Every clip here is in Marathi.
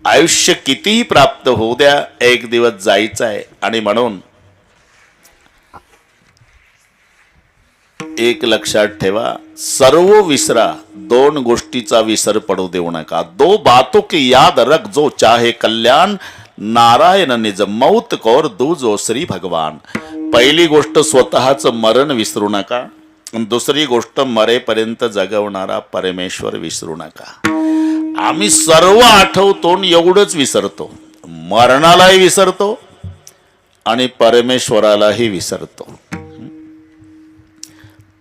आयुष्य कितीही प्राप्त होऊ द्या, एक दिवस जायचं आहे. आणि म्हणून एक लक्षात ठेवा, सर्व विसरा, दोन गोष्टीचा विसर पडू देऊ नका. दो बातों की याद रख, जो चाहे कल्याण, नारायण निज मौत कौर दूजो श्री भगवान. पहिली गोष्ट स्वतःच मरण विसरू नका. दुसरी गोष्ट मरेपर्यंत जगवणारा परमेश्वर विसरू नका. आम्ही सर्व आठवतो एवढंच विसरतो, मरणालाही विसरतो आणि परमेश्वरालाही विसरतो.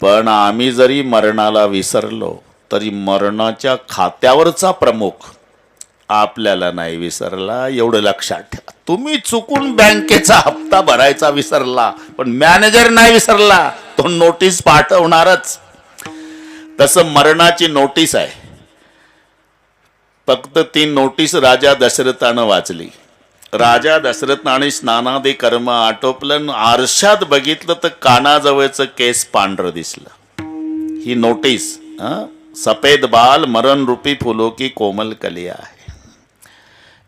पण आम्ही जरी मरणाला विसरलो तरी मरणाच्या खात्यावरचा प्रमुख आपल्याला नाही विसरला, एवढं लक्षात ठेवा. तुम्ही चुकून बँकेचा हप्ता भरायचा विसरला, पण मॅनेजर नाही विसरला, तो नोटीस पाठवणारच. तसं मरणाची नोटीस आहे. फक्त ती नोटीस राजा दशरथानं वाचली. राजा दशरथाने स्नानादी कर्म आटोपलं, आरशात बघितलं तर कानाजवळचं केस पांढरं दिसलं. ही नोटीस सफेद बाल मरण रूपी फुलो की कोमल कलिया आहे.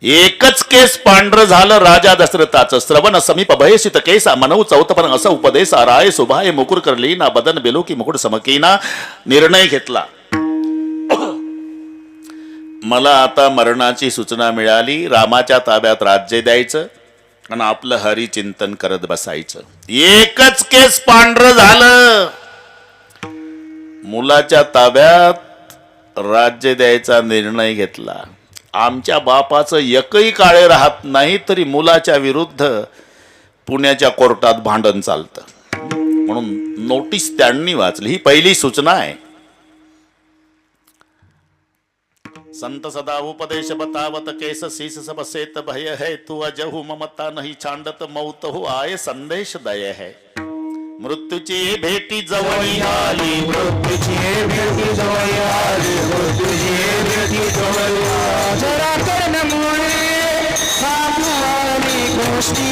एकच केस पांढरं झालं राजा दशरथाचं. श्रवण समीप भयसित केसा मनऊ चौथपण असं उपदेश राय सुभाय मुकुर करली ना बदन बेलो की मुकुट समकीना. निर्णय घेतला, मला आता मरणाची सूचना मिळाली. रामाच्या ताब्यात राज्य द्यायचं आणि आपलं हरिचिंतन करत बसायचं. एकच केस पांढरं झालं. मुलाच्या ताब्यात राज्य द्यायचा निर्णय घेतला. आमच्या बापाचं एकही काळे राहत नाही तरी मुलाच्या विरुद्ध पुण्याच्या कोर्टात भांडण चालतं. म्हणून नोटीस त्यांनी वाचली. ही पहिली सूचना आहे. संत सदा उपदेश बतावत केस शीस सब सेत भय है, तू अजहु ममता नहीं छांडत मौत हो आए संदेश दय है. मृत्यूची भेटी जवळी आली, मृत्यूची भेटी जवळी आली, मृत्यूची भेटी जवळी आली. जरा कर्णमुळे साधुवानी गोष्टी,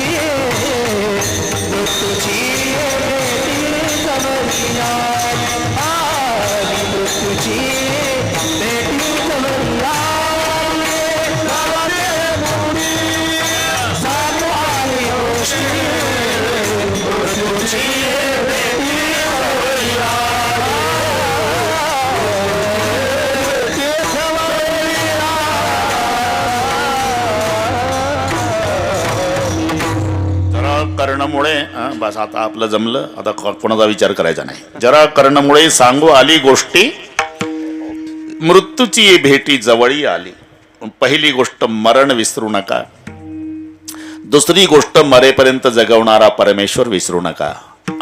मृत्यूची भेटी जवळी आली, मृत्यूची भेटी जवळी आली. साधुवानी गोष्टी, मृत्यूची कर्णामुळे बस आता आपलं जमलं. आता कोणाचा विचार करायचा नाही. जरा कर्णामुळे सांगू आली गोष्टी, मृत्यूची भेटी जवळी आली. पहिली गोष्ट मरण विसरू नका. दुसरी गोष्ट मरेपर्यंत जगवणारा परमेश्वर विसरू नका.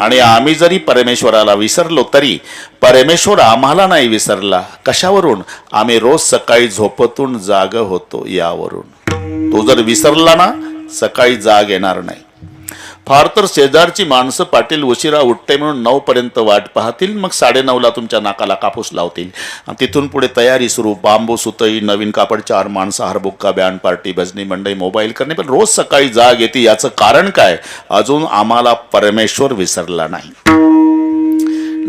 आणि आम्ही जरी परमेश्वराला विसरलो तरी परमेश्वर आम्हाला नाही विसरला. कशावरून? आम्ही रोज सकाळी झोपेतून जाग होतो यावरून. तो जर विसरला ना, सकाळी जाग येणार नाही. फार तर शेजारची माणसं पाटील उशिरा उठते म्हणून 9 पर्यंत वाट पाहतील, मग 9:30ला तुमच्या नाकाला कापूस लावतील. आणि तिथून पुढे तयारी सुरू. बांबू सुतई, नवीन कापड, 4 माणसं, हरबुक्का, बँड पार्टी, भजनी मंडई, मोबाईल करणे. पण रोज सकाळी जाग येते. याचं कारण काय? अजून आम्हाला परमेश्वर विसरला नाही.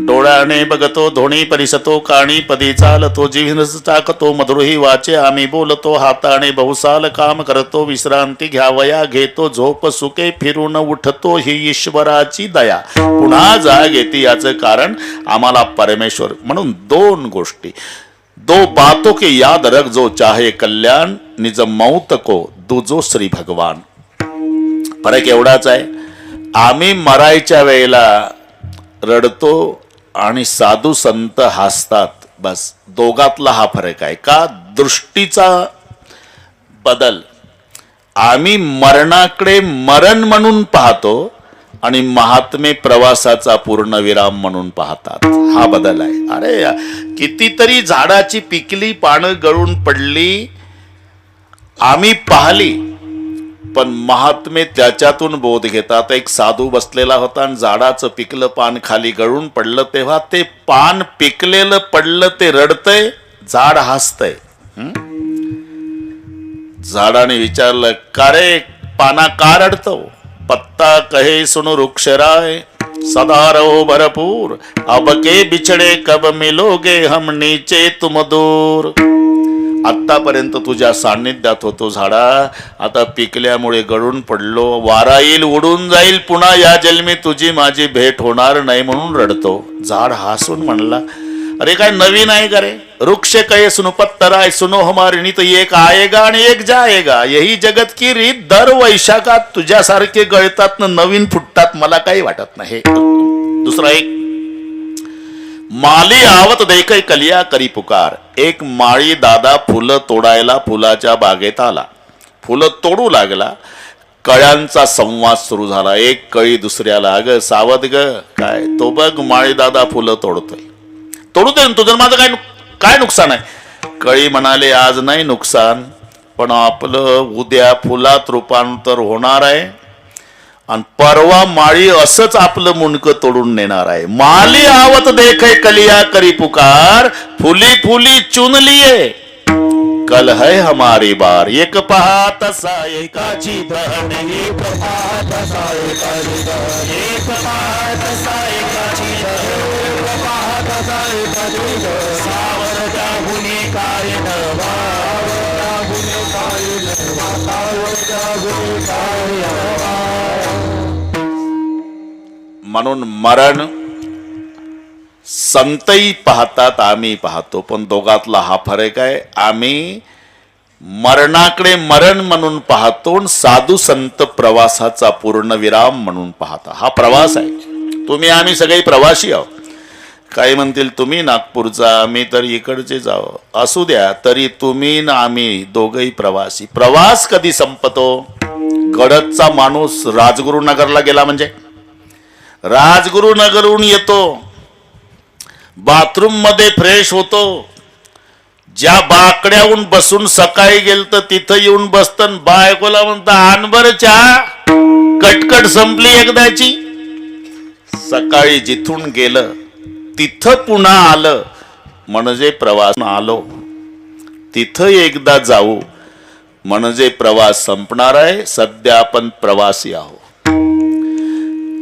डोळ्याने बघतो धोणी परिसतो, काणी पदी चालतो, जिव्हाच टाकतो मधुरही वाचे आम्ही बोलतो, हाताने बहुसाल काम करतो, विश्रांती घ्यावया घेतो, झोप सुके फिरून उठतो, ही ईश्वराची दया. पुन्हा जाग येते. याचं कारण आम्हाला परमेश्वर. म्हणून 2 गोष्टी. दो बातों के याद रख, जो चाहे कल्याण, निज मौत को दूजो श्री भगवान. फरक एवढाच आहे, आम्ही मरायच्या वेळेला रडतो आणि साधू संत हसतात. बस दोघातला हा फरक आहे. का? दृष्टीचा बदल. आम्ही मरणाकडे मरण म्हणून पाहतो आणि महात्मे प्रवासाचा पूर्णविराम म्हणून पाहतात. हा बदल आहे. अरे कितीतरी झाडाची पिकली पानं गळून पडली आम्ही पाहिली, पण महात्मे त्याच्यातून बोध घेतात. एक साधू बसलेला होता आणि झाडाचं पिकलं पान खाली गळून पडलं, तेव्हा ते पान पिकलेलं पडलं, ते रडतंय, झाड हसतंय. झाडाने विचारलं, का रे पाना का रडतो? पत्ता कहे सुनो वृक्षराय, सदा रहो भरपूर, अब के बिछड़े कब मिलोगे हम नीचे तुम दूर. आतापर्यंत तुझ्या सान्निध्यात होतो झाडा, आता पिकल्यामुळे गळून पडलो, वारा येईल उडून जाईल, पुन्हा या जन्मी तुझी माझी भेट होणार नाही म्हणून रडतो. झाड हसून म्हणला, अरे काय नवीन आहे का रे? वृक्ष कहे सुनो पत्तराय सुनो हमारी नीत, एक आएगा आणि एक जाएगा, यही जगत की रीत. दर वैशाखात तुझ्यासारखे गळतात नवीन फुटतात, मला काही वाटत नाही. दुसरा एक, माली आवत देखै कलिया करी पुकार. एक माळी दादा फुलं तोडायला फुलाच्या बागेत आला, फुलं तोडू लागला. कळ्यांचा संवाद सुरू झाला. एक कळी दुसऱ्याला, अगं सावध ग, काय तो बघ माळी दादा फुलं तोडतोय. तोडू दे, तुझं माझं काय नुकसान आहे? कळी म्हणाले, आज नाही नुकसान, पण आपलं उद्या फुलात रूपांतर होणार आहे आणि परवा माळी असंच आपलं मुंडकं तोडून नेणार आहे. माली आवत देखे कलिया करी पुकार, फुली फुली चुन लिए कल है हमारी बार. एक पहा तसा एकाची बहन, एक पहा तसा एकाची बहन, एक पहा तसा एकाची बहन, एक पहा तसा एकाची बहन. सावरत्या गुणी काय नवा, सावरत्या गुणी काय नवा, सावरत्या गुणी काय नवा. म्हणून मरण संतही पाहतात, आम्ही पाहतो, पण दोघातला हा फरक आहे. आम्ही मरणाकडे मरण म्हणून पाहतो, साधू संत प्रवासाचा पूर्ण विराम म्हणून पाहता. हा प्रवास आहे. तुम्ही आम्ही सगळे प्रवासी आहोत. काही म्हणतील तुम्ही नागपूरचा, आम्ही तर इकडचे जावं, असू द्या, तरी तुम्ही ना आम्ही दोघही प्रवासी. प्रवास कधी संपतो? गडदचा माणूस राजगुरुनगरला गेला म्हणजे राजगुरुनगरहून येतो, बाथरूम मध्ये फ्रेश होतो, ज्या बाकड्याहून बसून सकाळी गेल तर तिथं येऊन बसतं, बायकोला म्हणता आण चहा, कटकट संपली एकदाची. सकाळी जिथून गेलं तिथं पुन्हा आलं म्हणजे प्रवास आलो, तिथं एकदा जाऊ म्हणजे प्रवास संपणार आहे. सध्या आपण प्रवासी आहोत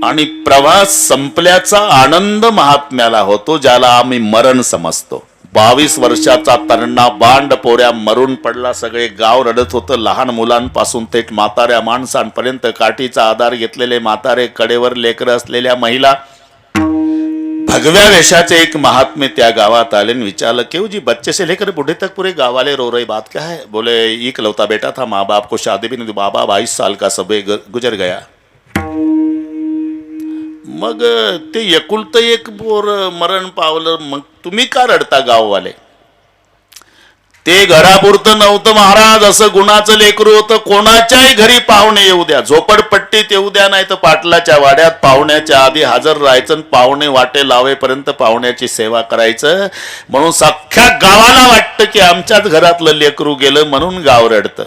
आणि प्रवास संपल्याचा आनंद महात्म्याला होतो, ज्याला आम्ही मरण समजतो. 22 वर्षाचा तरुणा बांड पोऱ्या मरून पडला. सगळे गाव रडत होतं, लहान मुलांपासून थेट म्हाताऱ्या माणसांपर्यंत. काठीचा आधार घेतलेले म्हातारे, कडेवर लेकरं असलेल्या महिला. भगव्या वेशाचे एक महात्मे त्या गावात आले आणि विचारलं, क्यों जी बच्चे से लेकर बूढ़े तक पूरे गाँव वाले रो रही, बात क्या है? बोले, इकलौता बेटा था, माँ बाप को शादी भी नहीं दी, बाबा 22 साल का सबे गुजर गया. मग ते एकुलतं एक पोर मरण पावलं, मग तुम्ही का रडता गाववाले? ते घरापुरतं नव्हतं महाराज, असं गुणाचं लेकरू होतं. कोणाच्याही घरी पाहुणे येऊ द्या, झोपडपट्टीत येऊ द्या, नाही तर पाटलाच्या वाड्यात पाहुण्याच्या आधी हजर राहायचं, पाहुणे वाटे लावेपर्यंत पाहुण्याची सेवा करायचं. म्हणून सख्ख्या गावाला वाटतं की आमच्याच घरातलं लेकरू गेलं म्हणून गाव रडतं.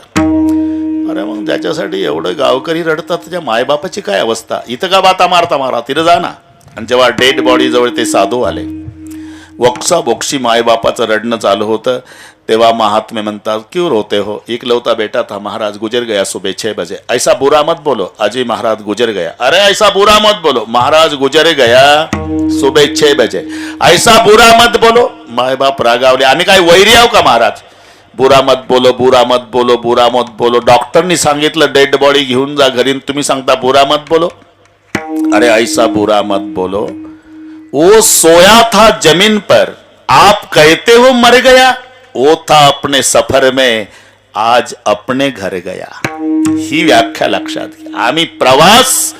अरे मग ज्याच्यासाठी एवढं गावकरी रडतात त्याच्या मायबापाची काय अवस्था? इथं का बाता मारता मारा, तिथं जा ना. आणि जेव्हा डेड बॉडी जवळ ते साधू आले, वक्सा बोक्षी मायबापाचं रडणं चालू होतं, तेव्हा महात्मे म्हणतात, क्यों रोते हो? इकलौता बेटा था महाराज, गुजर गया सुबह 6 बजे. ऐसा बुरा मत बोलो, अजी महाराज गुजर गया. अरे ऐसा बुरा मत बोलो, महाराज गुजर गया सुबह 6 बजे. ऐसा बुरा मत बोलो. मायबाप रागावले, आम्ही काय वैरी आहो का महाराज? बुरा मत बोलो, बुरा मत बोलो, बुरा मत बोलो. डॉक्टरनी सांगितलं डेड बॉडी घेऊन जा घरी, तुम्ही सांगता बुरा मत बोलो. अरे ऐसा बुरा मत बोलो, वो सोया था जमीन पर, आप कहते हो मर गया, वो था अपने सफर में, आज अपने घर गया. ही व्याख्या लक्षात घ्या. आम्ही प्रवास,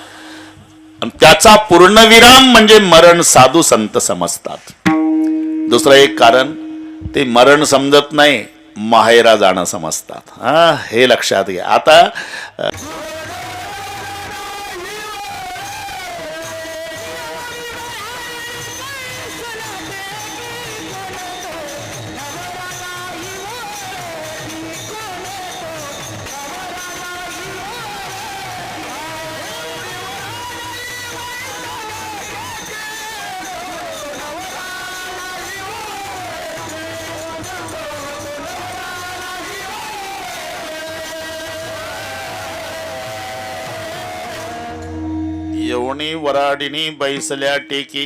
त्याचा पूर्णविराम म्हणजे मरण साधू संत समजतात. दुसरं एक कारण, ते मरण समजत नाही, माहेरा जाणं समजतात. हे लक्षात घ्या. आता येवणी वराडिनी बैसल्या टेकी,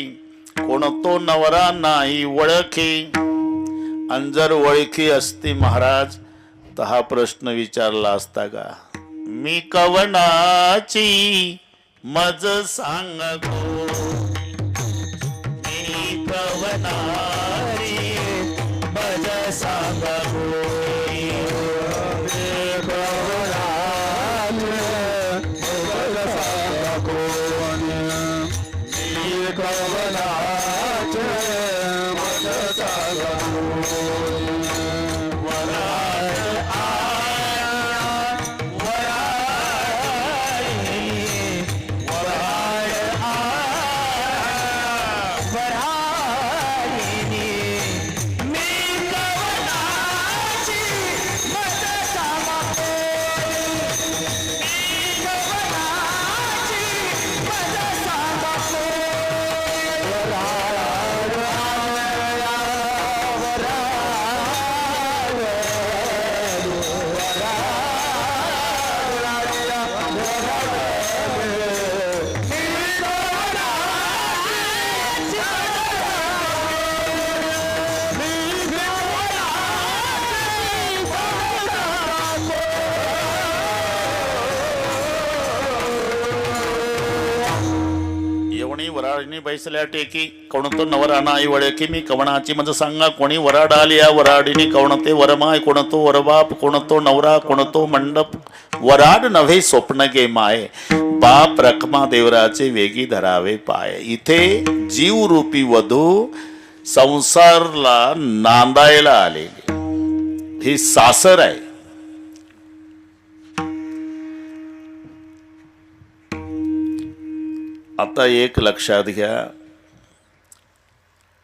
कोण तो नवरा नाही ओळखी. आणि जर ओळखी असती महाराज तर हा प्रश्न विचारला असता का, मी कवनाची मज सांगतो, मी कवनाची मज सांगतो, वराडनी बैसल्या टेकी कोणतो नवराना आई वळकी, मी कवणाची म्हणजे सांगा कोणी वराड आली या वराडीनी, कोणते वरमाय कोणतो वरबाप, कोणतो नवरा कोणतो मंडप, वराड नव्हे स्वप्न गे माय, बाप रखमा देवराचे वेगी धरावे पाय. इथे जीव रूपी वधू संसारला नांदायला आलेली ही सासर आहे. आता एक लक्षात घ्या,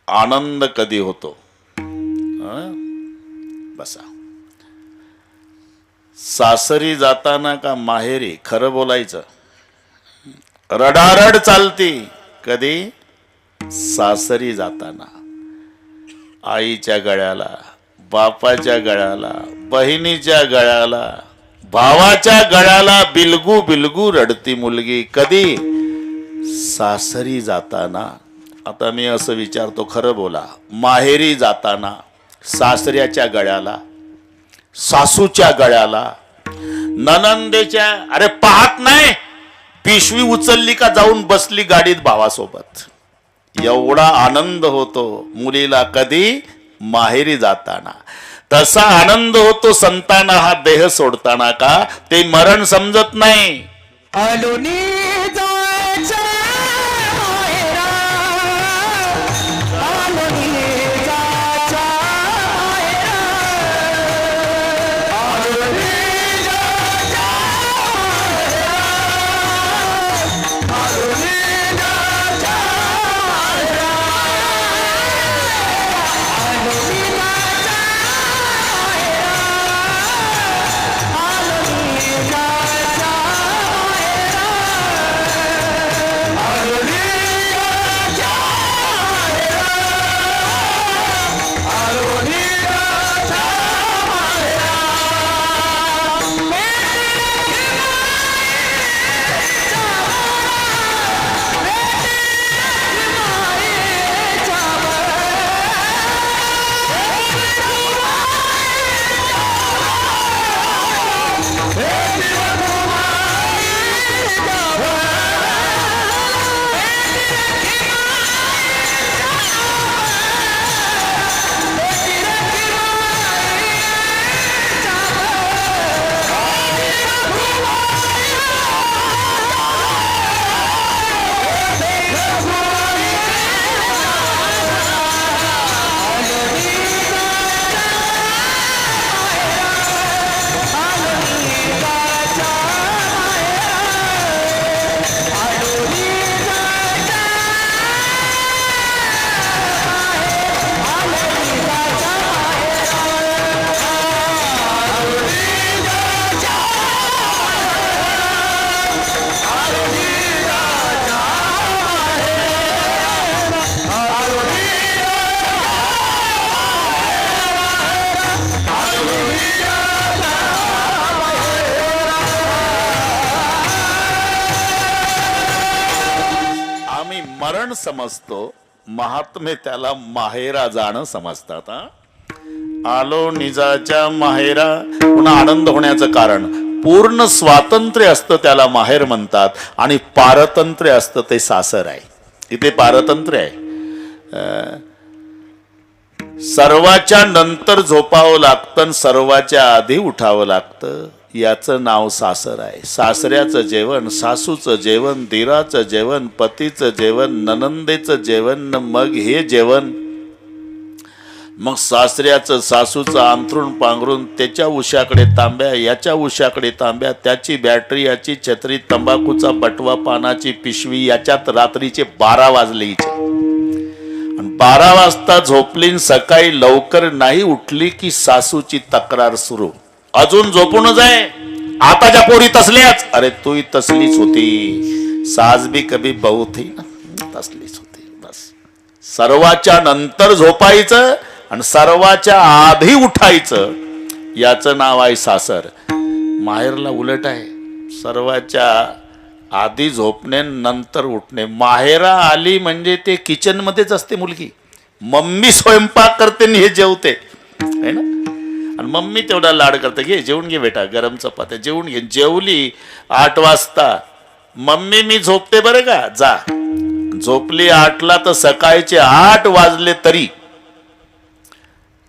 आनंद कधी होतो, बसा, सासरी जाताना का माहेरी, खरं बोलायचं, रडारड चालती कधी, सासरी जाताना. आईच्या गळ्याला, बापाच्या गळ्याला, बहिणीच्या गळ्याला, भावाच्या गळ्याला बिलगू बिलगू रडती मुलगी कधी, सासरी जाताना. आता मी असं विचारतो, खरं बोला, माहेरी जाताना सासऱ्याच्या गळ्याला, सासूच्या गळ्याला, ननंदेच्या, अरे पाहत नाही पिशवी उचलली का जाऊन बसली गाडीत भावासोबत, एवढा आनंद होतो मुलीला कधी, माहेरी जाताना. तसा आनंद होतो संतांना हा देह सोडताना का, ते मरण समजत नाही. आलोनी जायच्या माहेरा, आलोनी जायच्या माहेरा, आलोनी जायच्या माहेरा, आलोनी जायच्या माहेरा, आलोनी जायच्या माहेरा, आलोनी जायच्या मरण समजतो, महात्मे त्याला माहेरा जाणं समजतात. आलो निजाच्या माहेरा. पुन्हा आनंद होण्याचं कारण पूर्ण स्वातंत्र्य असतं त्याला माहेर म्हणतात आणि पारतंत्र्य असतं ते सासर आहे. इथे पारतंत्र्य आहे. सर्वाच्या नंतर झोपावं लागतं आणि सर्वाच्या आधी उठावं लागतं. याचं नाव सासर आहे. सासऱ्याचं जेवण, सासूचं जेवण, दिराचं जेवण, पतीचं जेवण, ननंदेचं जेवण, मग हे जेवण. मग सासऱ्याचं सासूचं अंथरूण पांघरून त्याच्या उशाकडे तांब्या, याच्या उशाकडे तांब्या, त्याची बॅटरी, याची छत्री, तंबाखूचा बटवा, पानाची पिशवी, याच्यात रात्रीचे 12 वाजले हिचे. आणि 12 वाजता झोपली, सकाळी लवकर नाही उठली की सासूची तक्रार सुरू. अजून झोपूनच आहे, आताच्या पोरी तसल्याच. अरे तूही तसलीच होती, सास भी कभी बहू थी ना, तसलीच होती. बस सर्वाच्या नंतर झोपायचं आणि सर्वाच्या आधी उठायचं, याचं नाव आहे सासर. माहेरला उलट आहे, सर्वाच्या आधी झोपणे, नंतर उठणे. माहेरा आली म्हणजे ते किचन मध्येच असते मुलगी. मम्मी स्वयंपाक करते आणि हे जेवते है ना. आणि मम्मी तेवढा लाड करते, घे जेवून घे बेटा, गरम चपात्या जेवून घे. जेवली 8 वाजता, मम्मी मी झोपते बरं का, जा. झोपली 8ला तर सकाळचे 8 वाजले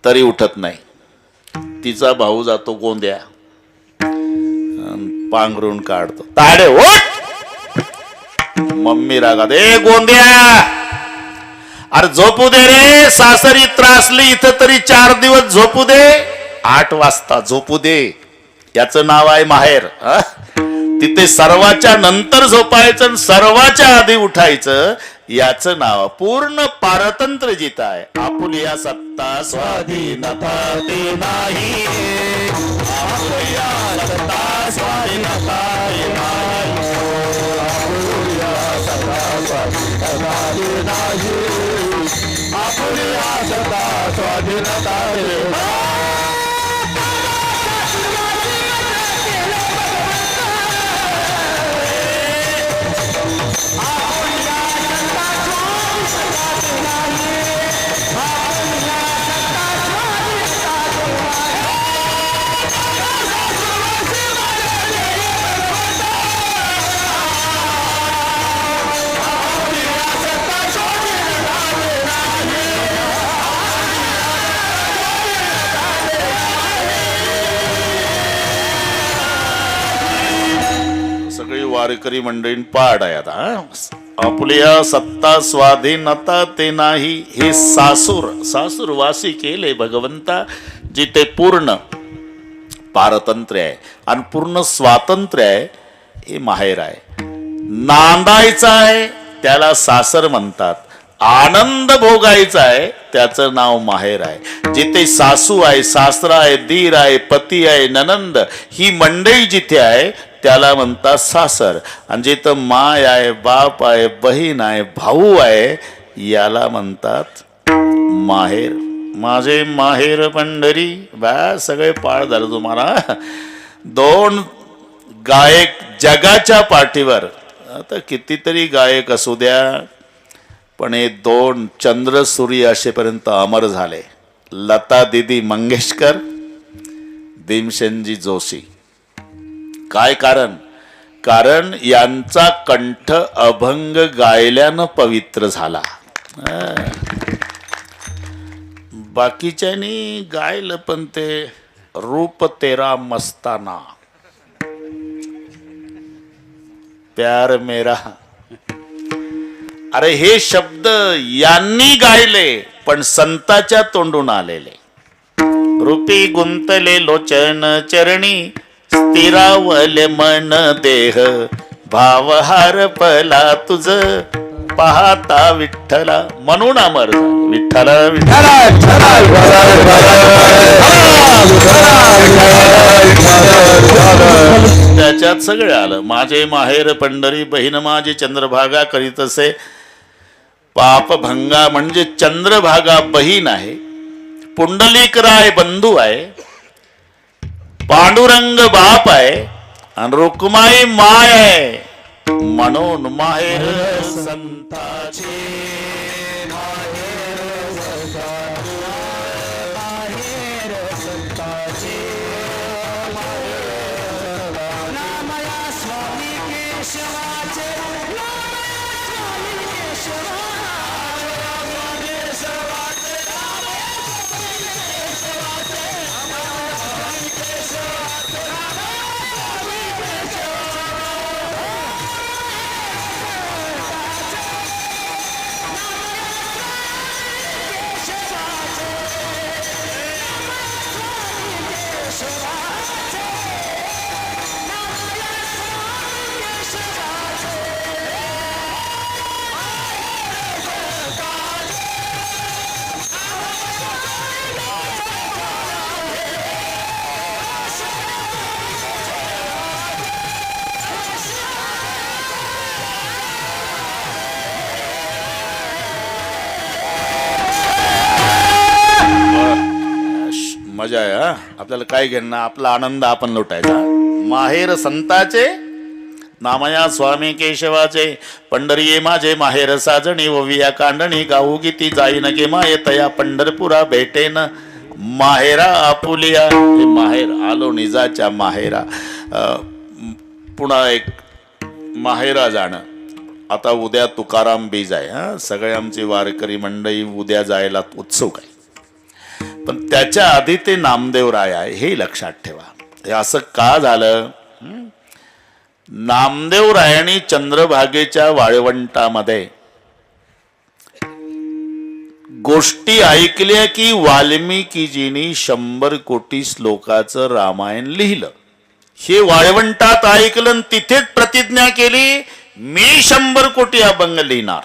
तरी उठत नाही. तिचा भाऊ जातो गोंद्या, पांघरून काढतो, ताडे उठ. मम्मी रागात, ए गोंद्या, अरे झोपू दे रे, सासरी त्रासली, इथं तरी 4 दिवस झोपू दे. 8 वाजता झोपू दे, याचं नाव आहे माहेर. तिथे सर्वाच्या नंतर झोपायचं आणि सर्वाच्या आधी उठायचं, याचं नाव पूर्ण पारतंत्र्य जिथं आहे. आपुलिया सत्ता स्वाधीनता ते नाही, आपुलिया सत्ता स्वाधीनता ते नाही, आपुलिया सत्ता स्वाधीनता ते नाही, आपुलिया सत्ता स्वाधीनता ते नाही. सगळी वारकरी मंडळी पाड आहे आता. आपुलिया सत्ता स्वाधीनता ते नाही, हे सासूर वासी केले भगवंता, जिथे पूर्ण पारतंत्र्य आहे आणि पूर्ण स्वातंत्र्य आहे, हे माहेर आहे. नांदायचं आहे त्याला सासर म्हणतात, आनंद भोगायचा आहे त्याचं नाव माहेर आहे. जिथे सासू आहे, सासरा आहे, दीर आहे, पती आहे, ननंद, ही मंडळी जिथे आहे त्याला म्हणतात सासर. आणि जिथं माय आहे, बाप आहे, बहीण आहे, भाऊ आहे, याला म्हणतात माहेर. माझे माहेर पंढरी. बा सगळे पाळ झालं तुम्हाला. 2 गायक जगाच्या पाठीवर, आता कितीतरी गायक असू द्या, पण हे 2 चंद्र सूर्य असेपर्यंत अमर झाले. लता दीदी मंगेशकर, भीमसेनजी जोशी. काय कारण यांचा कंठ अभंग गायल्यानं पवित्र झाला. बाकीच्यांनी गायलं पण ते रूप तेरा मस्ताना, प्यार मेरा. अरे हे शब्द यांनी गायले पण संताच्या तोंडून आलेले. रूपी गुंतले लोचन चरणी, स्थिरावले मन देह, भावहार पला तुझ पाहता विठ्ठला. म्हणून अमर विठ्ठला त्याच्यात सगळे आलं. माझे माहेर पंढरी, बहीण माझी चंद्रभागा करीत असे पापभंगा. म्हणजे चंद्रभागा बहीण आहे, पुंडलिक राय बंधू आहे, पांडुरंग बाप आहे आणि रुक्माई माय आहे. म्हणून माहेर संताचे, माहेर संताचे, मजा आहे हा. आपल्याला काय घेणं, आपला आनंद आपण लुटायचा. माहेर संताचे नामया स्वामी केशवाचे, पंढरी ये माझे माहेर साजणी, ओविया कांडणी गाऊ गीती, जाईन गे माये तया पंढरपुरा भेटेन माहेरा आपुलिया. हे माहेर आलो निजाच्या माहेरा. पुन्हा एक माहेरा जाणं. आता उद्या तुकाराम बीज आहे हा. सगळे आमची वारकरी मंडळी उद्या जायला उत्सुक आहे. पण त्याच्या आधी ते नामदेव राय आहे हे लक्षात ठेवा. हे असं का झालं? नामदेव रायांनी चंद्रभागेच्या वाळवंटामध्ये गोष्टी ऐकल्या की वाल्मिकीजींनी 100 कोटी श्लोकाचं रामायण लिहिलं. हे वाळवंटात ऐकलं आणि तिथेच प्रतिज्ञा केली, मी 100 कोटी अभंग लिहिणार.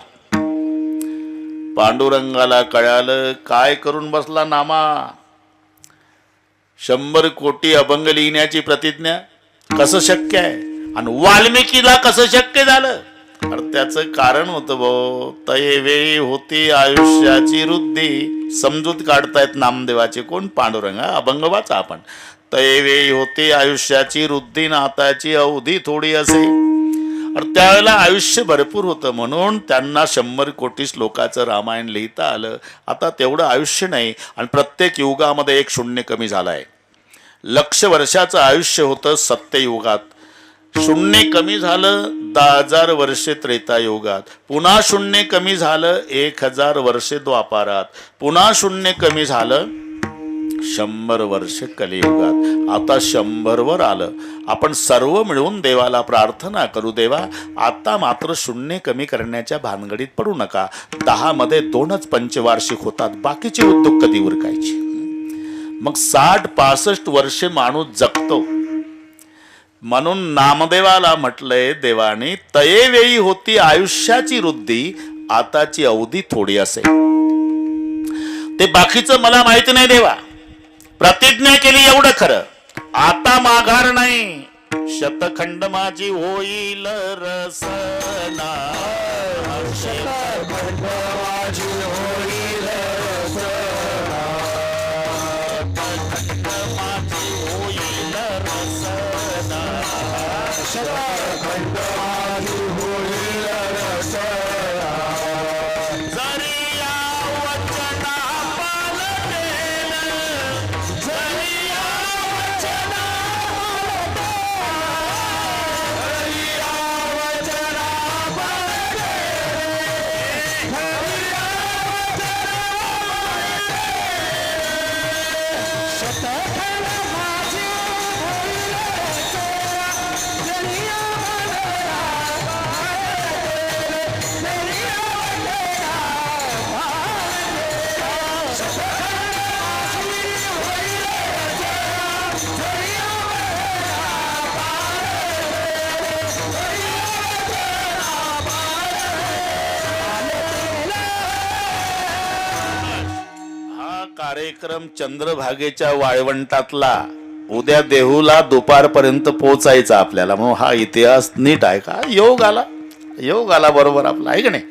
पांडुरंगाला कळालं, काय करून बसला नामा, 100 कोटी अभंग लिहिण्याची प्रतिज्ञा कसं शक्य आहे? आणि वाल्मिकीला कसं शक्य झालं? अरे त्याचं कारण होतं भाऊ, तये वेळी होती आयुष्याची वृद्धी. समजूत काढतायत नामदेवाचे कोण? पांडुरंग. अभंग वाचा आपण. तये वेळी होती आयुष्याची वृद्धी, नाताची अवधी थोडी असे. अरे त्यावेळेला आयुष्य भरपूर होतं म्हणून त्यांना 100 कोटी श्लोकाचं रामायण लिहिता आलं. आता तेवढं आयुष्य नाही आणि प्रत्येक युगामध्ये एक शून्य कमी झालाय. 1,00,000 वर्षाचं आयुष्य होतं सत्ययुगात, शून्य कमी झालं 10,000 वर्षे त्रेतायुगात, पुन्हा शून्य कमी झालं 1,000 वर्षे द्वापारात, पुन्हा शून्य कमी झालं 100 वर्ष कलियुगात. आता 100 वर आलं. आपण सर्व मिळून देवाला प्रार्थना करू, देवा आता मात्र शून्य कमी करण्याच्या भानगडीत पडू नका. 10 मध्ये 2च पंचवार्षिक होतात, बाकीचे उद्योग कधी उरकायचे? मग 60-65 वर्षे माणूस जगतो. म्हणून नामदेवाला म्हटलंय देवाने, तये वेळी होती आयुष्याची वृद्धी, आताची अवधी थोडी असे. ते बाकीचं मला माहिती नाही देवा, प्रतिज्ञा केली एवढं खरं, आता माघार नाही. शतखंड माझी होईल रसना, शतखंड माझी होईल रसना, शतखंड माझी होईल रसना, शतखंड माझी होईल रसना. जरी या वचना पालटेल, जरी या वचना जरी या वचना पाळते, जरी या वचना पाळते, शतखंड माझी होईल रसना, जरी या वचना पाळते, जरी या वचना पाळते, शतखंड माझी होईल रसना, जरी या हा कार्यक्रम चंद्रभागेच्या वाळवंटातला. उद्या देहूला दुपारपर्यंत पोहोचायचा आपल्याला. म्हणून हा इतिहास नीट आहे का? योग आला बरोबर आपला, आहे का नाही?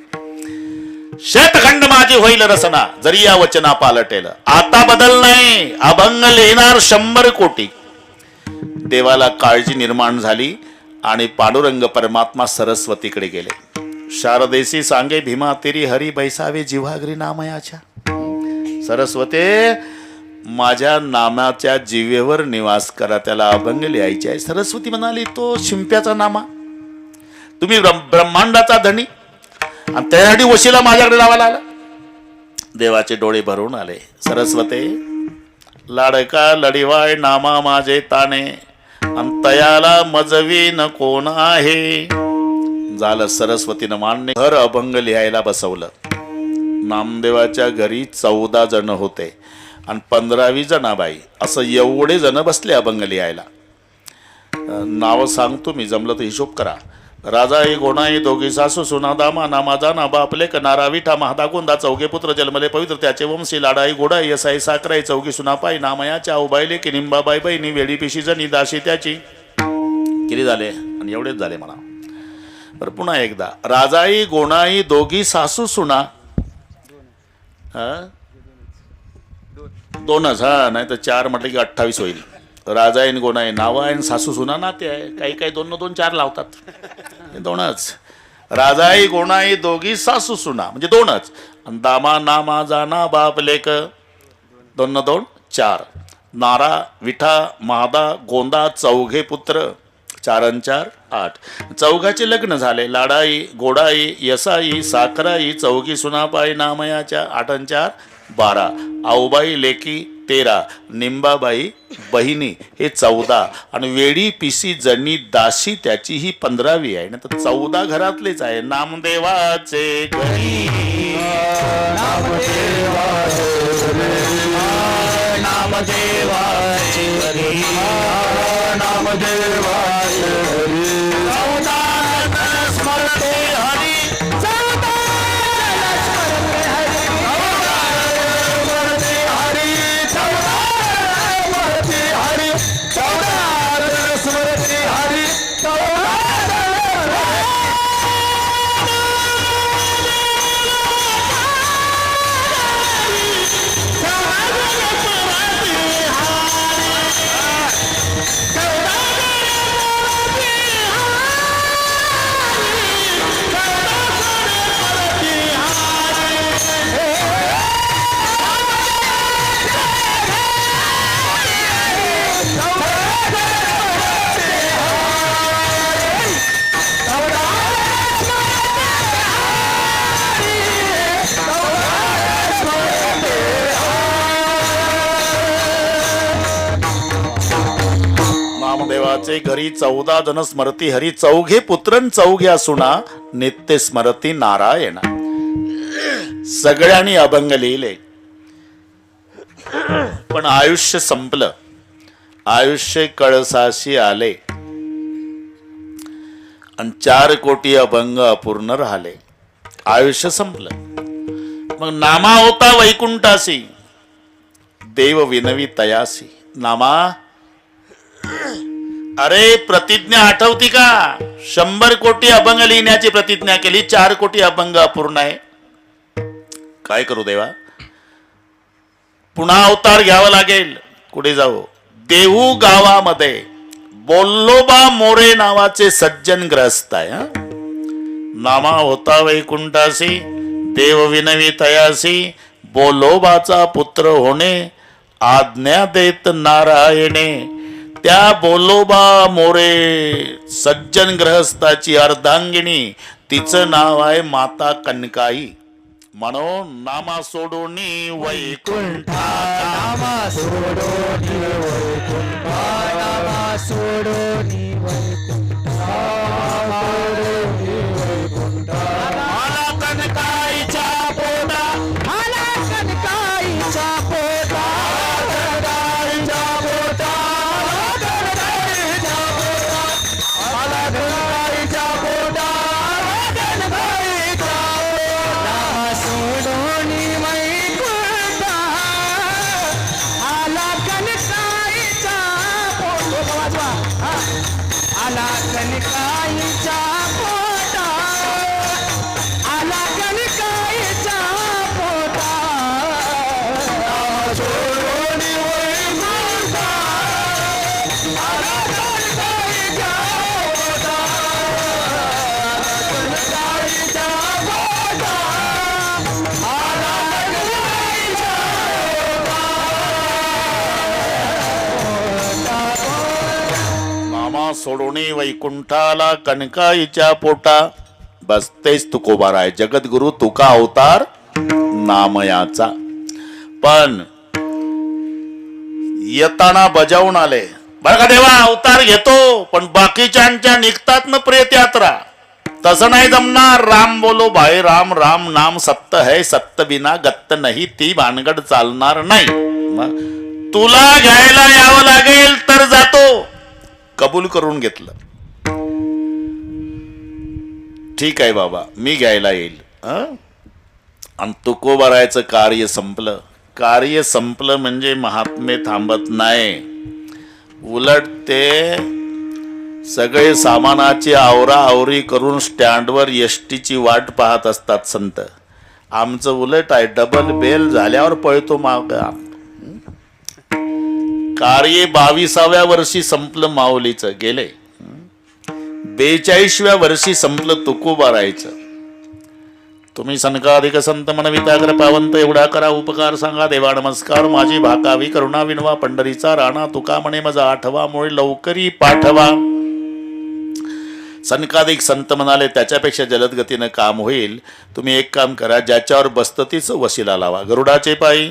शतखंड माझी होईल रसना, जरी या वचना पालटेल. आता बदल नाही, अभंग लिहिणार 100 कोटी. देवाला काळजी निर्माण झाली आणि पांडुरंग परमात्मा सरस्वतीकडे गेले. शारदेसी सांगे भीमा तेरी हरी बैसावे जिव्हागरी नामयाच्या. सरस्वते माझ्या नामाच्या जिवेवर निवास करा, त्याला अभंग लिहायचे आहे. सरस्वती म्हणाली, तो शिंप्याचा नामा, तुम्ही ब्रह्मांडाचा धनी आणि त्यासाठी वशिला माझ्याकडे लावायला आला. देवाचे डोळे भरून आले. सरस्वते लाडका लढिवाय नामा माझे ताने, आणि तयाला मजवीन कोण आहे. झालं, सरस्वतीनं मान्य. घर अभंग लिहायला बसवलं. नामदेवाच्या घरी 14 जण होते आणि 15वी जणाबाई, असं एवढे जण बसले अभंग लिहायला. नाव सांगतो मी, जमलं तर हिशोब करा. राजाई गोणाई दोघी सासू सुना दामा नामा जाना बापले कनारा विठा महादा गोंदा चौघे पुत्र जन्मले पवित्र त्याचे वंशी लाडाई गोडाई यसाई साकराई चौघी सुना पाई नामयाच्या उबाईले की निंबाबाई बहिणी वेळी पिशी जणी दाशी त्याची. किती झाले? आणि एवढेच झाले म्हणा. बरं पुन्हा एकदा. राजाई गोणाई दोघी सासू सुना, 2च, हा, नाही तर 4 म्हटलं की 28 होईल. राजा आहे गोना आहे, नावं आहे सासू सुना नाते आहे. काही काही 2 4 लावतात. 2च. राजा आहे गोना आहे दोघी सासू सुना म्हणजे 2च. आणि दामा नामा जाना बाप लेक 2 2 4. नारा विठा महादा गोंदा चौघे पुत्र 4 4 8. चौघाचे लग्न झाले. लाडाई गोडाई यसाई साखराई चौघी सुनापाई नामयाच्या 8 4 12. आऊबाई लेकी 13. निंबाबाई बहिणी हे 14. आणि वेडी पिसी जणी दासी त्याची ही 15वी आहे ना. तर 14 घरातलेच आहे. नामदेवाचे घरी नामदेवाचे घरी नामदेवाचे घरी स्मरते हरी नामदेवाचे घरी 14 जण स्मरती हरी चौघे पुत्रन चौघ्या सुना नित्य स्मरती नारायण. सगळ्यांनी अभंग लिहिले पण आयुष्य संपलं. आयुष्य कळसाशी आले आणि 4 कोटी अभंग अपूर्ण राहिले. आयुष्य संपलं. मग नामा होता वैकुंठासी देव विनवी तयासी. नामा अरे प्रतिज्ञा आठवती का? 100 कोटी अभंग लिहिण्याची प्रतिज्ञा केली. 4 कोटी अभंग अपूर्ण आहे. काय करू देवा? पुन्हा अवतार घ्यावा लागेल. कुठे जाऊ? देहू गावामध्ये बोल्लोबा मोरे नावाचे सज्जन ग्रस्त आहे. नामा होता वैकुंठासी देव विनवी तयासी बोलोबाचा पुत्र होणे आज्ञा देत नारायणे. त्या बोलोबा मोरे सज्जन ग्रहस्थाची अर्धांगिनी तिचं नाव आहे माता कनकाई. म्हणून नामा सोडून वैकुंठा नामा सोडून वैकुंठा नामा सोडून वैकुंठा मला कनकाईच्या पोटा मला कनकाईच्या पोटा आला कनकाईच्या पोटा आला कनकाईच्या पोटा सोडून वैकुंठा आला कनकाईच्या पोटा कनकाईच्या पोटा आला कनकाईच्या नामा सोडून वैकुंठाला कनकाईच्या पोटा. बस तेच तुकोबाराय जगद्गुरु तुका अवतार नामयाचा. पण येताना बजावून आले बरं का देवा. अवतार घेतो पण बाकीच्यांच्या निघतात ना प्रेत यात्रा. तसं नाही जमणार. राम बोलो भाई राम राम नाम सत्य है सत्य बिना गत्त नाही. ती भानगड चालणार नाही. तुला घ्यायला यावं लागेल तर जातो. कबूल करून घेतलं. ठीक आहे बाबा मी घ्यायला येईल. आणि तुकोबारायचं कार्य संपलं. कार्य संपलं म्हणजे महात्मे थांबत नाही. उलट ते सगळे सामानाची आवराआवरी करून स्टँडवर एसटीची वाट पाहत असतात संत. आमचं उलट आहे. डबल बेल झाल्यावर पळतो माग. कार्य 22व्या वर्षी संपलं माऊलीचं, गेले 42व्या वर्षी संपलं तुकोबारायचं. तुम्ही सनकाधिक संत मनविताग्र पावंत एवढा करा उपकार, सांगा देवा नमस्कार माझी भाकावी, करुणा विनवा पंढरीचा राणा, तुका म्हणे मजा आठवा, मुळे लवकरी पाठवा. सनकाधिक संत म्हणाले त्याच्यापेक्षा जलद गतीनं काम होईल. तुम्ही एक काम करा, ज्याच्यावर बसतं तीच वशिला लावा. गरुडाचे पायी,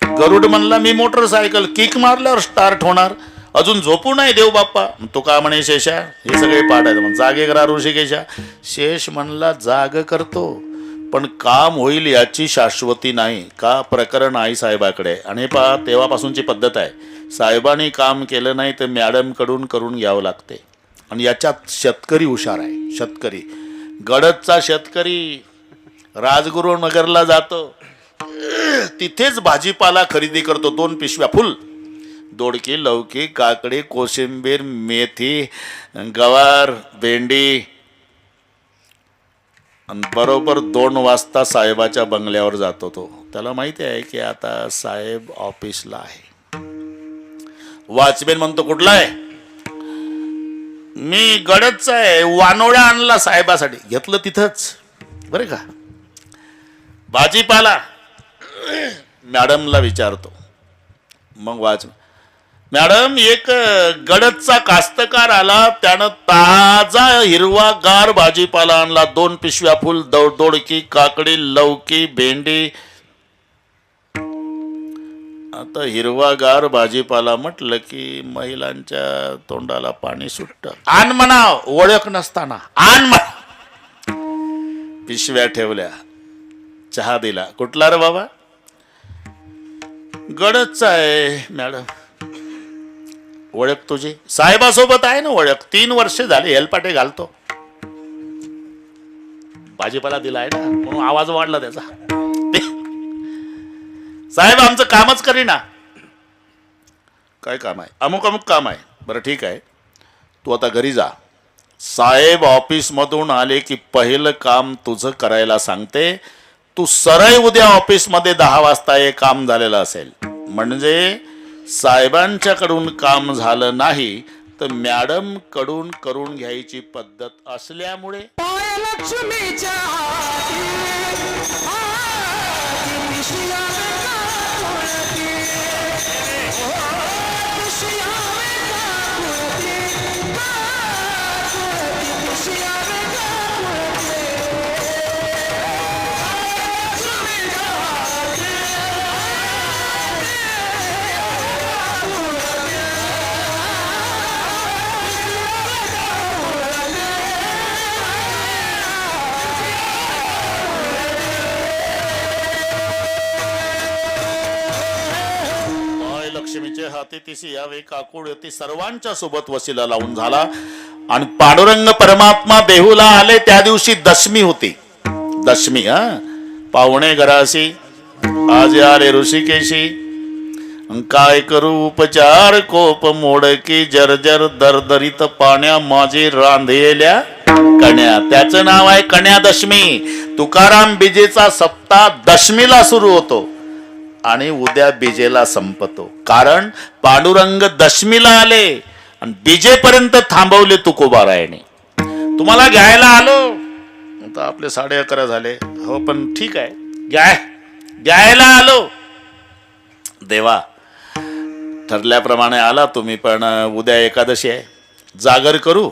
गरुड म्हणला मी मोटरसायकल किक मारल्यावर स्टार्ट होणार, अजून झोपू नाही देव बाप्पा. तुका म्हणे शेषा, हे सगळे पाठ आहेत. मग जागे करा ऋषिकेशा. शेष म्हणला जाग करतो पण काम होईल याची शाश्वती नाही. का प्रकरण आई साहेबाकडे, आणि पहा तेव्हापासूनची पद्धत आहे, साहेबांनी काम केलं नाही तर मॅडम कडून करून घ्यावं लागते. आणि याच्यात शेतकरी हुशार आहे. शेतकरी, गडदचा शेतकरी राजगुरुनगरला जातो, तिथेच भाजीपाला खरेदी करतो. 2 पिशव्या फुल, दोडकी, लौकी, काकडी, कोशिंबीर, मेथी, गवार, भेंडी. आणि बरोबर 2 वाजता साहेबाच्या बंगल्यावर जातो तो. त्याला माहिती आहे की आता साहेब ऑफिसला आहे. वॉचमॅन म्हणतो कुठला आहे? मी गडदचा आहे, वानोळा आणला साहेबासाठी. घेतलं तिथंच बरं का. भाजीपाला मॅडमला विचारतो. मग वॉचमॅन, मॅडम एक गडदचा कास्तकार आला, त्यानं ताजा हिरवागार भाजीपाला आणला. 2 पिशव्या फुल, दोडकी, काकडी, लौकी, भेंडी. आता हिरवागार भाजीपाला म्हटलं की महिलांच्या तोंडाला पाणी सुटतं. आण म्हणा, ओळख नसताना आण म्हणा. पिशव्या ठेवल्या, चहा दिला. कुठला रे बाबा? गडदचा आहे मॅडम. ओळख तुझी? साहेबासोबत आहे ना ओळख, 3 वर्ष झाले हेलपाटे घालतो. भाजीपाला दिला आहे ना म्हणून आवाज वाढला त्याचा. साहेब आमचं कामच करीना. काय काम आहे? अमुक अमुक काम आहे. बरं ठीक आहे, तू आता घरी जा. साहेब ऑफिसमधून आले की पहिलं काम तुझं करायला सांगते. तू सरळ उद्या ऑफिसमध्ये 10 वाजता हे काम झालेलं असेल. म्हणजे साहेबांच्याकडून काम झालं नाही तर मॅडम कडून करून घ्यायची पद्धत असल्यामुळे पाय लक्ष्मीच्या हाती, हाती पिशव्या वेगावळती, पिशव्या वेगावळती, पिशव्या वेगावळती. लक्ष्मीच्या हाती, लक्ष्मीचे हाती तिसी यावे काकुळ ती सर्वांच्या सोबत वशिला लावून झाला. आणि पांडुरंग परमात्मा देहूला आले त्या दिवशी दशमी होती. दशमी, पाहुणे घराशी आज आले ऋषिकेशी. काय करू उपचार कोप मोडकी, जर्जर दरदरीत पाण्या माझे रांधेल्या कण्या. त्याचं नाव आहे कण्या दशमी. तुकाराम बीजेचा सप्ताह दशमीला सुरू होतो आणि उद्या बीजेला संपतो. कारण पांडुरंग दशमीला आले आणि बीजेपर्यंत थांबवले तुकोबारायाने. तुम्हाला घ्यायला आलो. आता आपले 11:30 झाले. हो पण ठीक आहे, घ्यायला आलो. देवा ठरल्याप्रमाणे आला तुम्ही, पण उद्या एकादशी आहे, जागर करू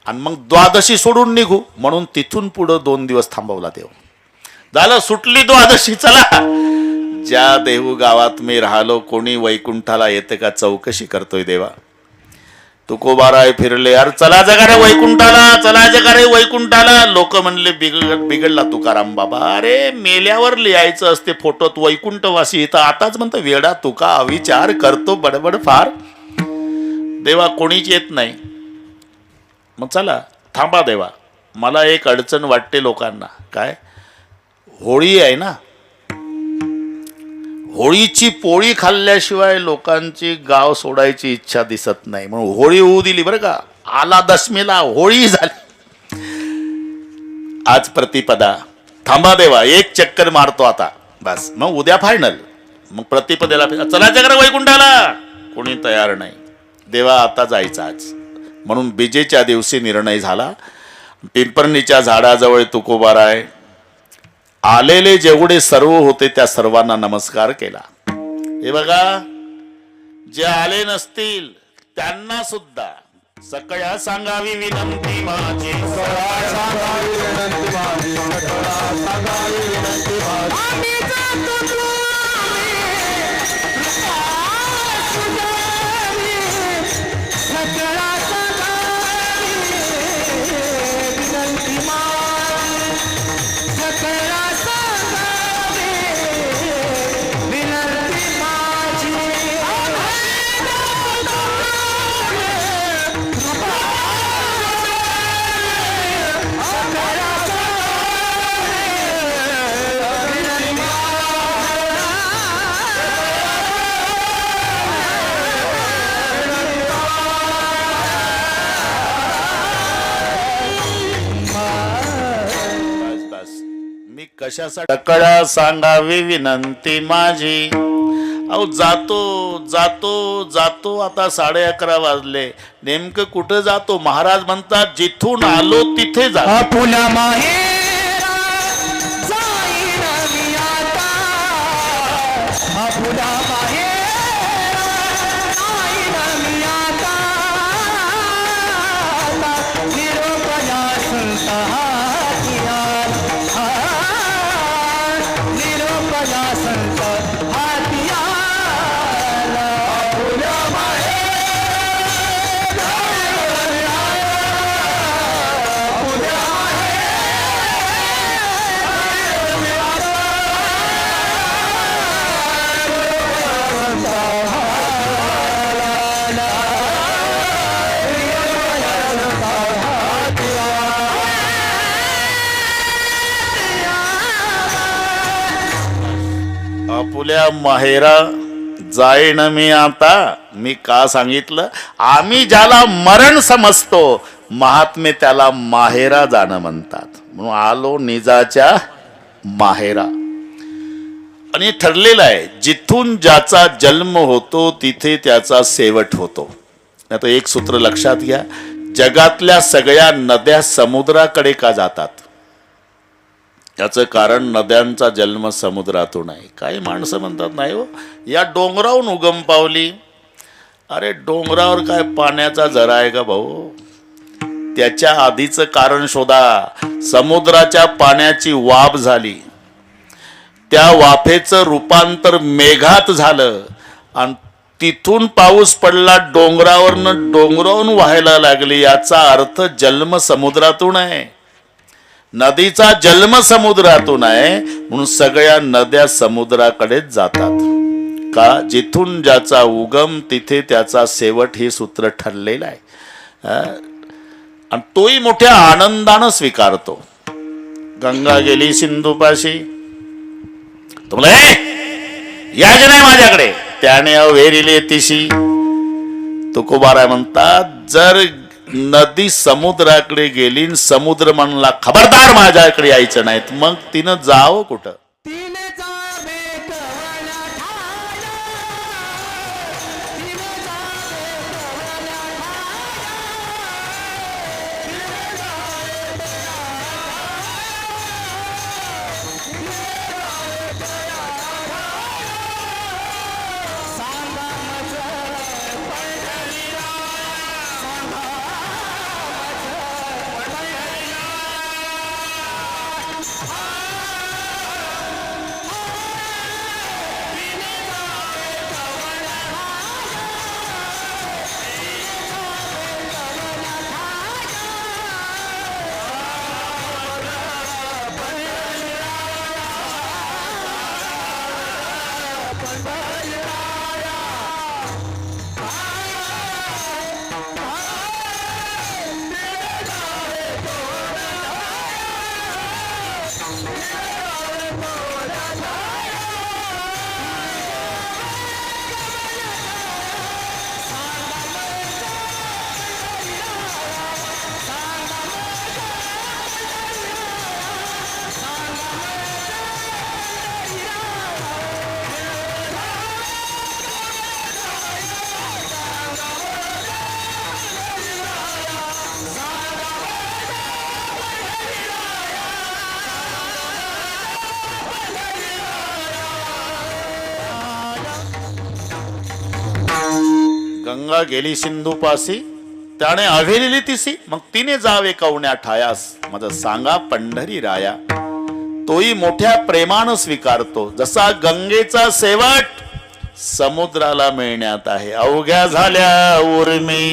आणि मग द्वादशी सोडून निघू. म्हणून तिथून पुढं 2 दिवस थांबवला देव. झालं, सुटली द्वादशी. चला, ज्या देहू गावात मी राहिलो कोणी वैकुंठाला येते का चौकशी करतोय देवा. तुकोबाराय फिरले, अरे चला जगा रे वैकुंठाला, चला जगा रे वैकुंठाला. लोक म्हणले बिघडला तुकाराम बाबा. अरे मेल्यावर लिहायचं असते फोटोत वैकुंठवासी, इथं आताच म्हणतो वेडा तुका अविचार करतो बडबड फार. देवा कोणीच येत नाही. मग चला थांबा देवा, मला एक अडचण वाटते लोकांना. काय? होळी आहे ना, होळीची पोळी खाल्ल्याशिवाय लोकांची गाव सोडायची इच्छा दिसत नाही. म्हणून होळी होऊ दिली बरं का. आला दशमीला होळी झाली. आज प्रतिपदा. थांबा देवा, एक चक्कर मारतो आता बस, मग उद्या फायनल. मग प्रतिपदेला चला चक्र वैकुंठाला. कोणी तयार नाही. देवा आता जायचं आज. म्हणून बिजेच्या दिवशी निर्णय झाला. पिंपरणीच्या झाडाजवळ तुकोबाराय आलेले जेवढे सर्व होते त्या सर्वांना नमस्कार केला. हे बघा, जे आले नसतील त्यांना सुद्धा सगळ्या सांगावी विनंती माझी. आम्ही जातो सगळा सांगावी विनंती माझी. सगळा सांगावी विनंती माझी. बस बस, मी कशासाठी सगळ्या सांगावी विनंती माझी. अहो जातो जातो जातो, आता 11:30 वाजले. नेमकं कुठं जातो? महाराज म्हणतात जिथून आलो तिथे जा. आपुला माहेरा जाईन मी आता. आपुला माहेरा जाईन मी आता. निरोपया संता हातिया. निरोपया संत हातिया. आपुला आपुल्या माहेरा जाईन मी आता. मी का सांगितलं? आम्ही ज्याला मरण समजतो महात्मे त्याला माहेरा जाणं म्हणतात. म्हणून आलो निजाच्या माहेरा. आणि ठरलेलं आहे जिथून ज्याचा जन्म होतो तिथे त्याचा शेवट होतो. आता एक सूत्र लक्षात घ्या, जगातल्या सगळ्या नद्या समुद्राकडे का जातात? याचं कारण नद्यांचा जन्म समुद्रातून आहे. काही माणसं म्हणतात नाही हो, या डोंगरावरून उगम पावली. अरे डोंगरावर काय पाण्याचा झरा आहे का भाऊ? त्याच्या आधीचं कारण शोधा. समुद्राच्या पाण्याची वाफ झाली, त्या वाफेचं रूपांतर मेघात झालं आणि तिथून पाऊस पडला, डोंगरावरून व्हायला लागली. याचा अर्थ जन्म समुद्रातून आहे. नदीचा जन्म समुद्रातून आहे. म्हणून सगळ्या नद्या समुद्राकडेच जातात. का? जिथून ज्याचा उगम तिथे त्याचा शेवट हे सूत्र ठरलेलं आहे. आणि तोही मोठ्या आनंदानं स्वीकारतो. गंगा गेली सिंधूपाशी, तुम्हाला याच नाही माझ्याकडे, त्याने अवेरिले तिशी. तुकोबाराय म्हणतात जर नदी समुद्राकडे गेली, समुद्र म्हणला खबरदार माझ्याकडे यायचं नाहीत, मग तिनं जावं कुठं? गंगा गेली सिंधूपासी, त्याने अवेलेली तिसी, मग तिने जावे कवण्या ठायास, मज सांगा पंढरी राया. तोही मोठ्या प्रेमानं स्वीकारतो, जसा गंगेचा शेवट समुद्राला मिळण्यात आहे. अवघ्या झाल्या उर्मी,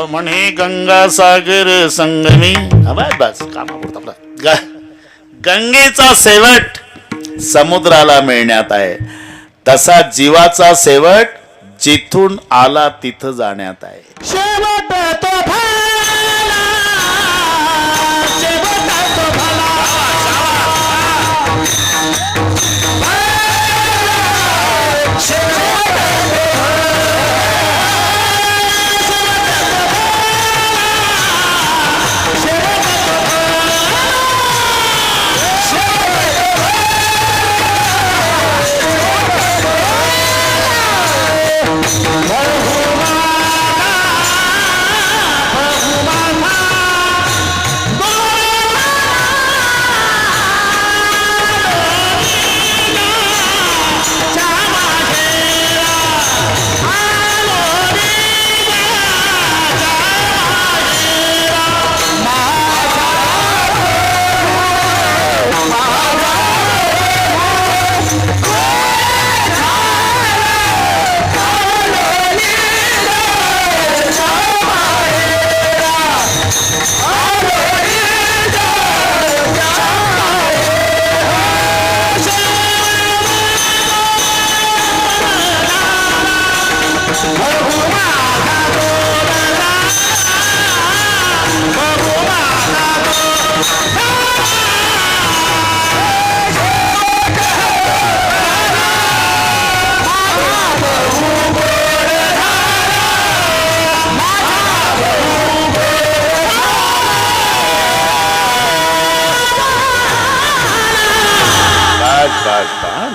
म्हणे गंगा सागर संगमी. बस कामापुरता आपला. गंगेचा शेवट समुद्राला मिळण्यात आहे, तसा जीवाचा शेवट जिथून आला तिथं जाण्यात आहे. शेवट तो भला, शेवट तो भला.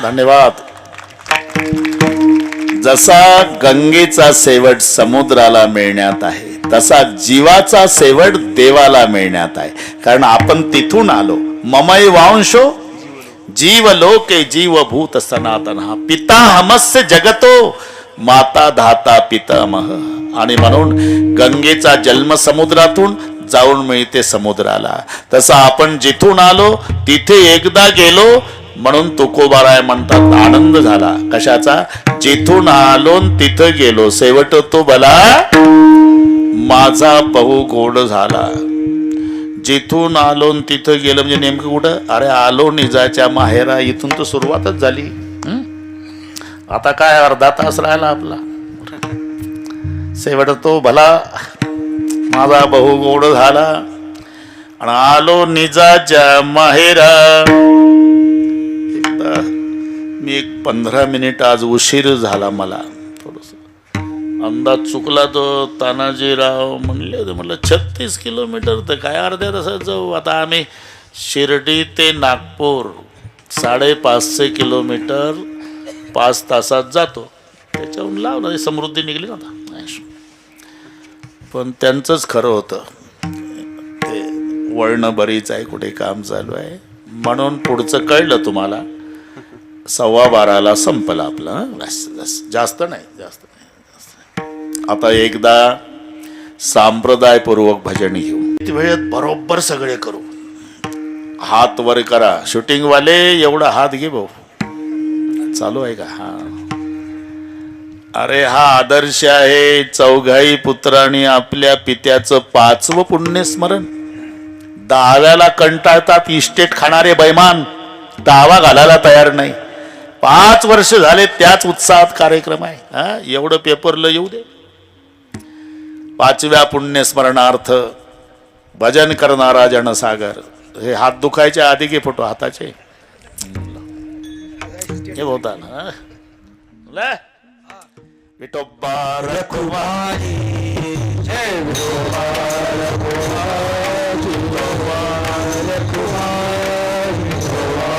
धन्यवाद. जसा गंगेचा शेवट समुद्राला मिळण्यात आहे, तसा जीवाचा शेवट देवाला मिळण्यात आहे. कारण आपण तिथून आलो. ममई वांशो जीव लोके जीवभूत सनातन, पिता हमस्य जगतो माता धाता पितामह. आणि म्हणून गंगेचा जन्म समुद्रातून जाऊन मिळते समुद्राला. तसा आपण जिथून आलो तिथे एकदा गेलो, म्हणून तुकोबाराय म्हणतात आनंद झाला. कशाचा? जिथून आलो तिथं गेलो, शेवट तो भला माझा बहु गोड झाला. जिथून आलो तिथं गेलं म्हणजे नेमकं कुठं? अरे आलो निजाच्या माहेरा, इथून तर सुरुवातच झाली. आता काय अर्धा तास राहिला आपला. शेवट तो भला माझा बहु गोड झाला, आणि आलो निजाच्या माहेरा. मी एक 15 मिनिट आज उशीर झाला, मला थोडस अंदाज चुकला. तो तानाजीराव म्हणले होते, म्हटलं 36 किलोमीटर तर काय अर्ध्या तासात जाऊ. आता आम्ही शिर्डी ते नागपूर 550 किलोमीटर 5 तासात जातो. त्याच्याहून लावणार समृद्धी निघली ना आता. पण त्यांचंच खरं होतं, ते वळणं बरीच आहे, कुठे काम चालू आहे. म्हणून पुढचं कळलं तुम्हाला. 12:15 संपला आपला. जास्त नाही. आता एकदा संप्रदायपूर्वक भजन घेऊ. वेळेत बरोबर सगळे करू. हात वर करा. शूटिंग वाले एवढा हात घे भाऊ. चालू आहे का? हा. अरे हा आदर्श आहे. चौघाई पुत्रांनी आपल्या पित्याचं 5वं पुण्यस्मरण. 10व्याला कंटाळतात इस्टेट खाणारे बैमान, 10वा घालायला तयार नाही. 5 वर्ष झाले त्याच उत्साहात कार्यक्रम आहे. हा, एवढं पेपरला येऊ दे. 5व्या पुण्यस्मरणार्थ भजन करणारा जनसागर. हे हात दुखायच्या आधी घे फोटो हाताचे. हे होता ना विठोबा रखुमाई जय विठोबा रखुमाई विठोबा रखुमाई विठोबा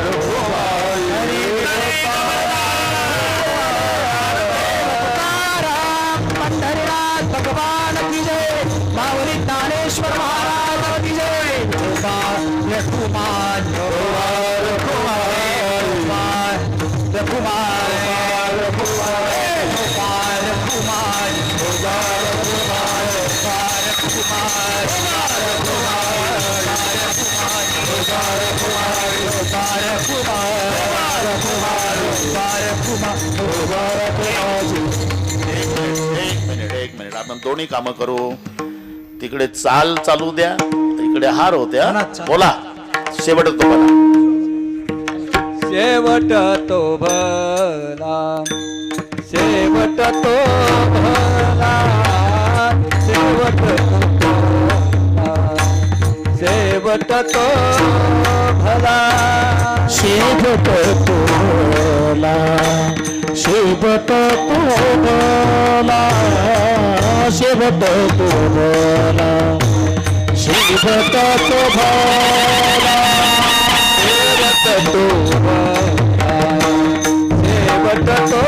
रखुमाई पंढरीनाथ भगवान की जय. माऊली ज्ञानेश्वर महाराज की जय. विठोबा रखुमाई एक मिनिट आपण दोन्ही कामं करू. तिकडे चाल चालू द्या, इकडे हार होत्या. बोला शेवट तो बोला. शेवट तो भला शेवट तो भला शेवट तो शेवट तो भला शेवट तो भला शेवट तो भला शेवट तो भला शेवट तो भला शेवट तो शेवट तो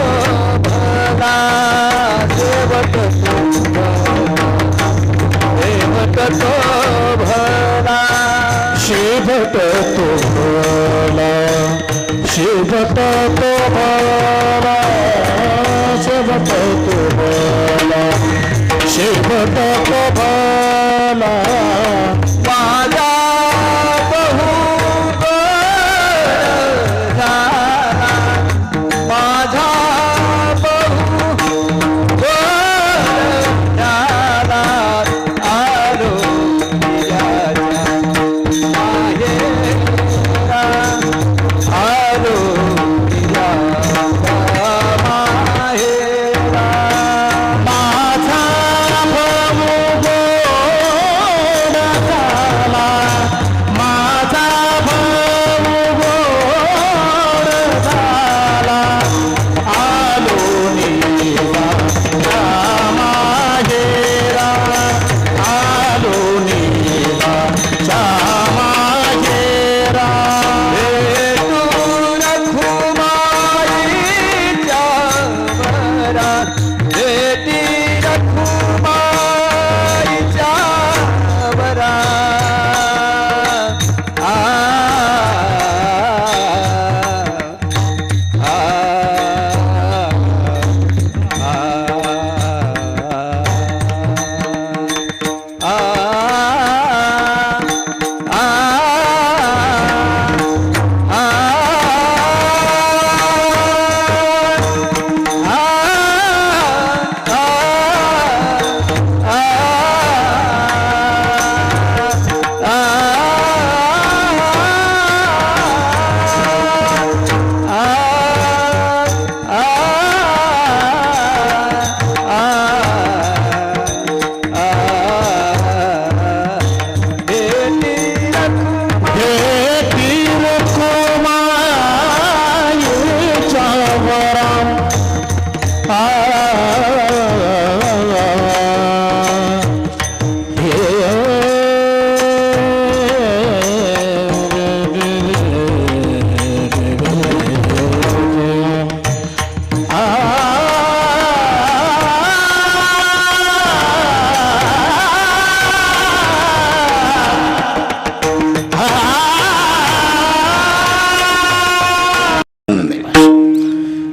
भला शेवट तो भला शेवट तो भला शेवट तो भला शेवट तो भला शेवट तो भला माझा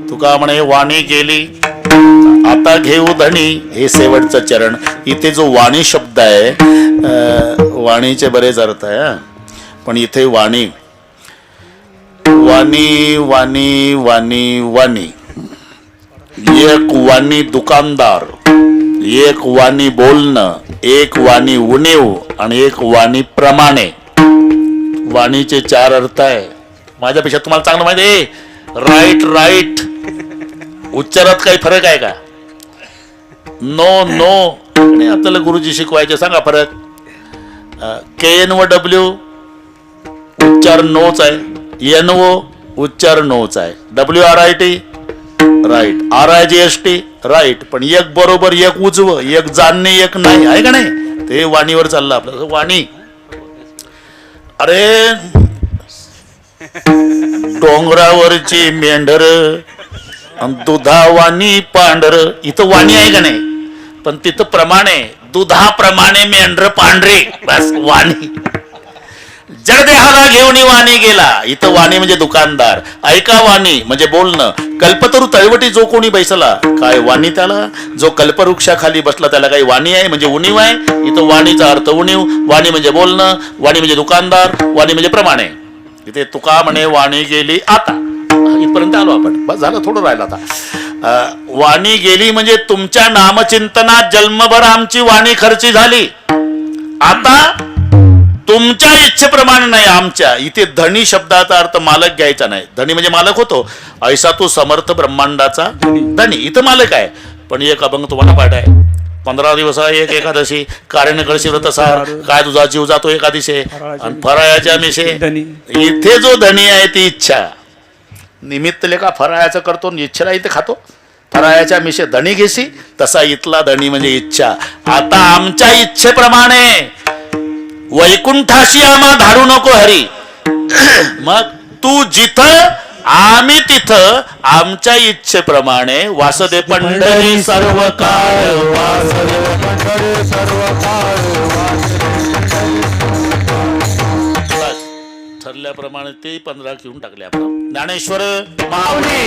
तुका म्हणे वाणी गेली आता घेऊ धणी. हे शेवटचं चरण. इथे जो वाणी शब्द आहे, वाणीचे बरेच अर्थ आहे हा. पण इथे वाणी वाणी वाणी वाणी वाणी. एक वाणी दुकानदार, एक वाणी बोलणं, एक वाणी उणीव आणि एक वाणी प्रमाणे. वाणीचे 4 अर्थ आहे. माझ्यापेक्षा तुम्हाला चांगलं माहिती आहे. राईट राईट उच्चारात काही फरक आहे का? नो नो आणि आपल्याला गुरुजी शिकवायचे, सांगा फरक. KN व W उच्चार नोच आहे, NO उच्चार नोच आहे, WRIT राईट, RIGST राईट, पण एक बरोबर एक उजवं, एक जाणणे एक नाही, आहे का नाही? ते वाणीवर चाललं आपलं. वाणी अरे डोंगरावरची मेंढर दुधावानी पांढर, इथं वाणी आहे का नाही? पण तिथं प्रमाणे दुधाप्रमाणे मेंढर पांढरे, बस वाणी. जडदेहाला घेऊन वाणी गेला, इथं वाणी म्हणजे दुकानदार. ऐका वाणी म्हणजे बोलणं. कल्पतरू तळवटी जो कोणी बैसला, काय वाणी त्याला? जो कल्पवृक्षाखाली बसला त्याला काही वाणी आहे म्हणजे उणीव आहे? इथं वाणीचा अर्थ उणीव. वाणी म्हणजे बोलणं, वाणी म्हणजे दुकानदार, वाणी म्हणजे प्रमाणे. इथे तुका म्हणे वाणी गेली आता. इथपर्यंत आलो आपण, बस झालं, थोडं राहिलं आता. वाणी गेली म्हणजे तुमच्या नामचिंतनात जन्मभर आमची वाणी खर्ची झाली. आता तुमच्या इच्छेप्रमाणे नाही, आमच्या. इथे धनी शब्दाचा अर्थ मालक घ्यायचा नाही. धनी म्हणजे मालक होतो, ऐसा तो समर्थ ब्रह्मांडाचा धनी, इथं मालक आहे. पण एक अभंग तुम्हाला पाठ आहे, 15 दिवस एक एकादशी, कारण कळशी व्रतसार, काय तुझा जीव जातो एकादशी, आणि फराळाच्या मिशे. इथे जो धनी आहे ती इच्छा. निमित्त लेखा फराळाचं करतो, इच्छेला इथे खातो. फराळाच्या मिशे धनी घेशी, तसा इथला धनी म्हणजे इच्छा. आता आमच्या इच्छेप्रमाणे वैकुंठाशी आम्हा धाडू नको हरी. मग तू जिथं आम्ही तिथं, आमच्या इच्छेप्रमाणे. वासदे पंढरी सर्व काळ, वासदे पंढरी सर्व काळ. ठरल्याप्रमाणे ते 15 घेऊन टाकले आपण. ज्ञानेश्वर माऊली,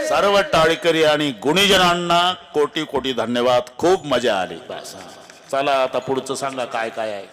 सर्व टाळकरी आणि गुणीजनांना कोटी कोटी धन्यवाद. खूप मजा आली. बस चला आता पुढचं सांगा काय काय आहे.